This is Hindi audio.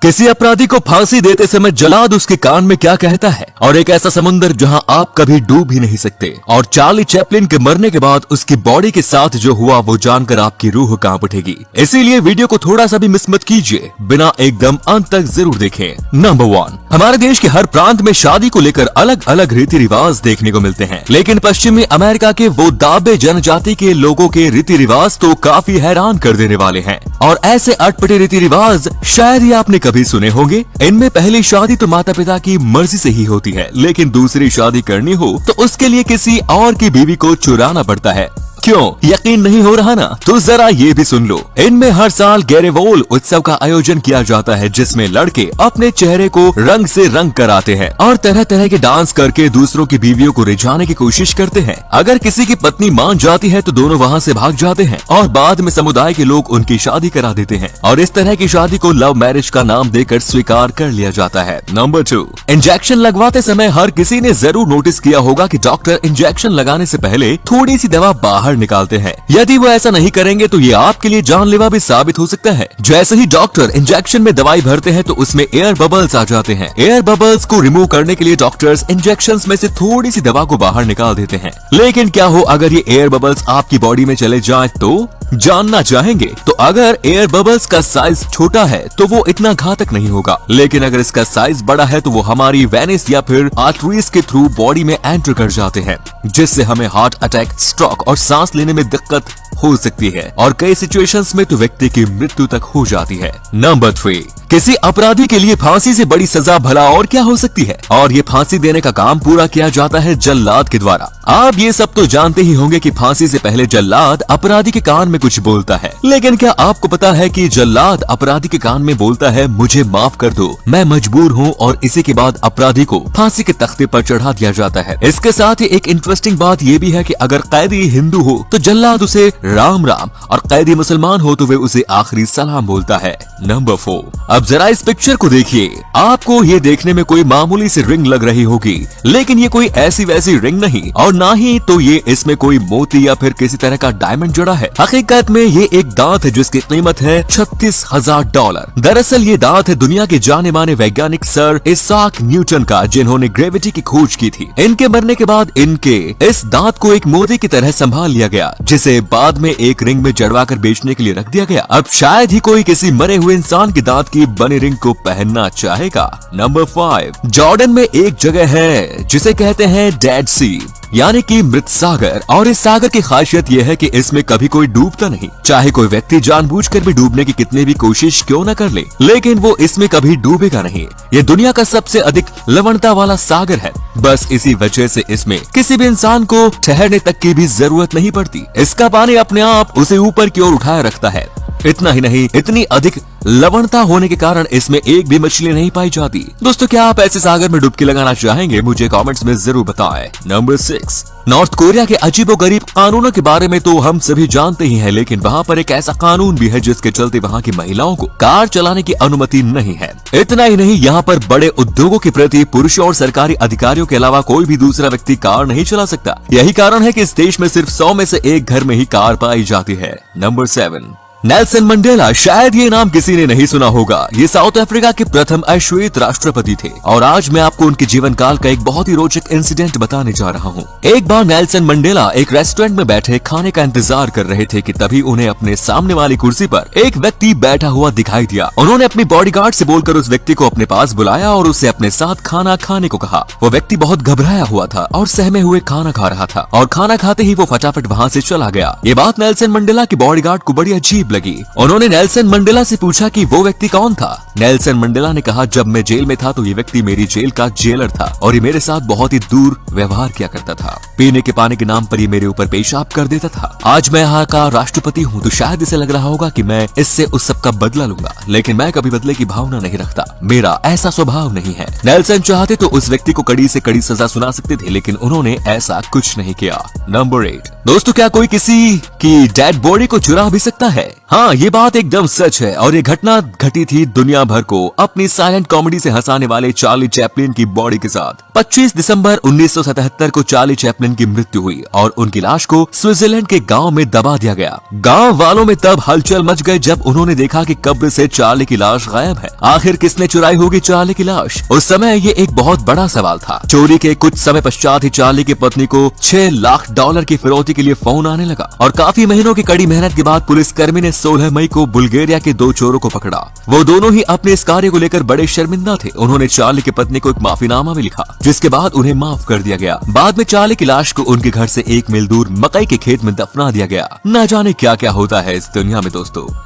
किसी अपराधी को फांसी देते समय जल्लाद उसके कान में क्या कहता है, और एक ऐसा समुंदर जहां आप कभी डूब ही नहीं सकते, और चार्ली चैपलिन के मरने के बाद उसकी बॉडी के साथ जो हुआ वो जानकर आपकी रूह कांप उठेगी। इसीलिए वीडियो को थोड़ा सा भी मिस मत कीजिए, बिना एकदम अंत तक जरूर देखें। नंबर 1, हमारे देश के हर प्रांत में शादी को लेकर अलग अलग रीति रिवाज देखने को मिलते हैं, लेकिन पश्चिमी अमेरिका के वो दाबे जनजाति के लोगों के रीति रिवाज तो काफी हैरान कर देने वाले हैं। और ऐसे अटपटे रीति रिवाज शायद ही आपने कभी सुने होंगे। इनमें पहली शादी तो माता पिता की मर्जी से ही होती है, लेकिन दूसरी शादी करनी हो तो उसके लिए किसी और की बीवी को चुराना पड़ता है। क्यों यकीन नहीं हो रहा ना? तो जरा ये भी सुन लो। इनमें हर साल गैरेवोल उत्सव का आयोजन किया जाता है, जिसमें लड़के अपने चेहरे को रंग से रंग कराते हैं और तरह तरह के डांस करके दूसरों की बीवियों को रिझाने की कोशिश करते हैं। अगर किसी की पत्नी मान जाती है तो दोनों वहाँ से भाग जाते हैं और बाद में समुदाय के लोग उनकी शादी करा देते हैं, और इस तरह की शादी को लव मैरिज का नाम देकर स्वीकार कर लिया जाता है। नंबर 2, इंजेक्शन लगवाते समय हर किसी ने जरूर नोटिस किया होगा कि डॉक्टर इंजेक्शन लगाने से पहले थोड़ी सी दवा बाहर निकालते हैं। यदि वो ऐसा नहीं करेंगे तो ये आपके लिए जानलेवा भी साबित हो सकता है। जैसे ही डॉक्टर इंजेक्शन में दवाई भरते हैं तो उसमें एयर बबल्स आ जाते हैं। एयर बबल्स को रिमूव करने के लिए डॉक्टर्स इंजेक्शंस में से थोड़ी सी दवा को बाहर निकाल देते हैं। लेकिन क्या हो अगर ये एयर बबल्स आपकी बॉडी में चले जाएं तो? जानना चाहेंगे? तो अगर एयर बबल्स का साइज छोटा है तो वो इतना घातक नहीं होगा, लेकिन अगर इसका साइज बड़ा है तो वो हमारी वेनिस या फिर आर्टरीज के थ्रू बॉडी में एंटर कर जाते हैं, जिससे हमें हार्ट अटैक, स्ट्रोक और सांस लेने में दिक्कत हो सकती है, और कई सिचुएशंस में तो व्यक्ति की मृत्यु तक हो जाती है। नंबर 3, किसी अपराधी के लिए फांसी से बड़ी सजा भला और क्या हो सकती है, और ये फांसी देने का काम पूरा किया जाता है जल्लाद के द्वारा। आप ये सब तो जानते ही होंगे कि फांसी से पहले जल्लाद अपराधी के कान में कुछ बोलता है, लेकिन क्या आपको पता है कि जल्लाद अपराधी के कान में बोलता है, मुझे माफ कर दो, मैं मजबूर हूँ, और इसी के बाद अपराधी को फांसी के तख्ते पर चढ़ा दिया जाता है। इसके साथ ही एक इंटरेस्टिंग बात ये भी है कि अगर कैदी हिंदू हो तो जल्लाद उसे राम राम, और कैदी मुसलमान हो तो वे उसे आखिरी सलाम बोलता है। नंबर 4, अब जरा इस पिक्चर को देखिए। आपको ये देखने में कोई मामूली सी रिंग लग रही होगी, लेकिन ये कोई ऐसी वैसी रिंग नहीं, और ना ही तो ये इसमें कोई मोती या फिर किसी तरह का डायमंड जुड़ा है। हकीकत में ये एक दांत है जिसकी कीमत है $36,000। दरअसल ये दांत है दुनिया के जाने माने वैज्ञानिक सर इसाक न्यूटन का, जिन्होंने ग्रेविटी की खोज की थी। इनके मरने के बाद इनके इस दांत को एक मोती की तरह संभाल लिया गया, जिसे बाद में एक रिंग में जड़वा कर बेचने के लिए रख दिया गया। अब शायद ही कोई किसी मरे हुए इंसान के दांत की बनी रिंग को पहनना चाहेगा। नंबर 5, जॉर्डन में एक जगह है जिसे कहते हैं डेड सी, यानी कि मृत सागर, और इस सागर की खासियत यह है कि इसमें कभी कोई डूबता नहीं। चाहे कोई व्यक्ति जानबूझकर भी डूबने की कितनी भी कोशिश क्यों न कर ले, लेकिन वो इसमें कभी डूबेगा नहीं। ये दुनिया का सबसे अधिक लवणता वाला सागर है। बस इसी वजह से इसमें किसी भी इंसान को ठहरने तक की भी जरूरत नहीं पड़ती। इसका पानी अपने आप उसे ऊपर की ओर उठाए रखता है। इतना ही नहीं, इतनी अधिक लवणता होने के कारण इसमें एक भी मछली नहीं पाई जाती। दोस्तों, क्या आप ऐसे सागर में डुबकी लगाना चाहेंगे? मुझे कमेंट्स में जरूर बताएं। नंबर 6, नॉर्थ कोरिया के अजीबोगरीब कानूनों के बारे में तो हम सभी जानते ही हैं, लेकिन वहाँ पर एक ऐसा कानून भी है जिसके चलते वहाँ की महिलाओं को कार चलाने की अनुमति नहीं है। इतना ही नहीं, यहाँ पर बड़े उद्योगों के प्रति पुरुषों और सरकारी अधिकारियों के अलावा कोई भी दूसरा व्यक्ति कार नहीं चला सकता। यही कारण है कि इस देश में सिर्फ 100 में से एक घर में ही कार पाई जाती है। Number 7, Nelson Mandela. शायद ये नाम किसी ने नहीं सुना होगा। ये साउथ अफ्रीका के प्रथम अश्वेत राष्ट्रपति थे, और आज मैं आपको उनके जीवन काल का एक बहुत ही रोचक इंसिडेंट बताने जा रहा हूँ। एक बार नेल्सन मंडेला एक रेस्टोरेंट में बैठे खाने का इंतजार कर रहे थे कि तभी उन्हें अपने सामने वाली कुर्सी पर एक व्यक्ति बैठा हुआ दिखाई दिया। उन्होंने अपनी बॉडीगार्ड से बोलकर उस व्यक्ति को अपने पास बुलाया और उसे अपने साथ खाना खाने को कहा। वो व्यक्ति बहुत घबराया हुआ था और सहमे हुए खाना खा रहा था, और खाना खाते ही वो फटाफट वहाँ से चला गया। ये बात नेल्सन मंडेला की बॉडीगार्ड को बड़ी अजीब लगी। उन्होंने नेल्सन मंडेला से पूछा कि वो व्यक्ति कौन था। नेल्सन मंडेला ने कहा, जब मैं जेल में था तो ये व्यक्ति मेरी जेल का जेलर था, और ये मेरे साथ बहुत ही दूर व्यवहार किया करता था। पीने के पानी के नाम पर ये मेरे ऊपर पेशाब कर देता था। आज मैं यहाँ का राष्ट्रपति हूँ तो शायद इसे लग रहा होगा कि मैं इससे उस सब का बदला लूंगा, लेकिन मैं कभी बदले की भावना नहीं रखता। मेरा ऐसा स्वभाव नहीं है। नेल्सन चाहते तो उस व्यक्ति को कड़ी से कड़ी सजा सुना सकते थे, लेकिन उन्होंने ऐसा कुछ नहीं किया। नंबर 8, दोस्तों, क्या कोई किसी की डेड बॉडी को चुरा भी सकता है? हाँ, ये बात एकदम सच है और ये घटना घटी थी दुनिया भर को अपनी साइलेंट कॉमेडी से हंसाने वाले चार्ली चैपलिन की बॉडी के साथ। 25 दिसंबर 1977 को चार्ली चैपलिन की मृत्यु हुई और उनकी लाश को स्विट्जरलैंड के गांव में दबा दिया गया। गांव वालों में तब हलचल मच गई जब उन्होंने देखा कि कब्र से चार्ली की लाश गायब है। आखिर किसने चुराई होगी चार्ली की लाश? उस समय ये एक बहुत बड़ा सवाल था। चोरी के कुछ समय पश्चात ही चार्ली की पत्नी को $6 लाख की फिरौती के लिए फोन आने लगा और काफी महीनों की कड़ी मेहनत के बाद पुलिसकर्मी ने 16 मई को बुल्गारिया के 2 चोरों को पकड़ा। वो दोनों ही अपने इस कार्य को लेकर बड़े शर्मिंदा थे। उन्होंने चार्ली की पत्नी को एक माफीनामा भी लिखा, जिसके बाद उन्हें माफ कर दिया गया। बाद में चार्ली की लाश को उनके घर से 1 मील दूर मकई के खेत में दफना दिया गया। न जाने क्या क्या होता है इस दुनिया में दोस्तों।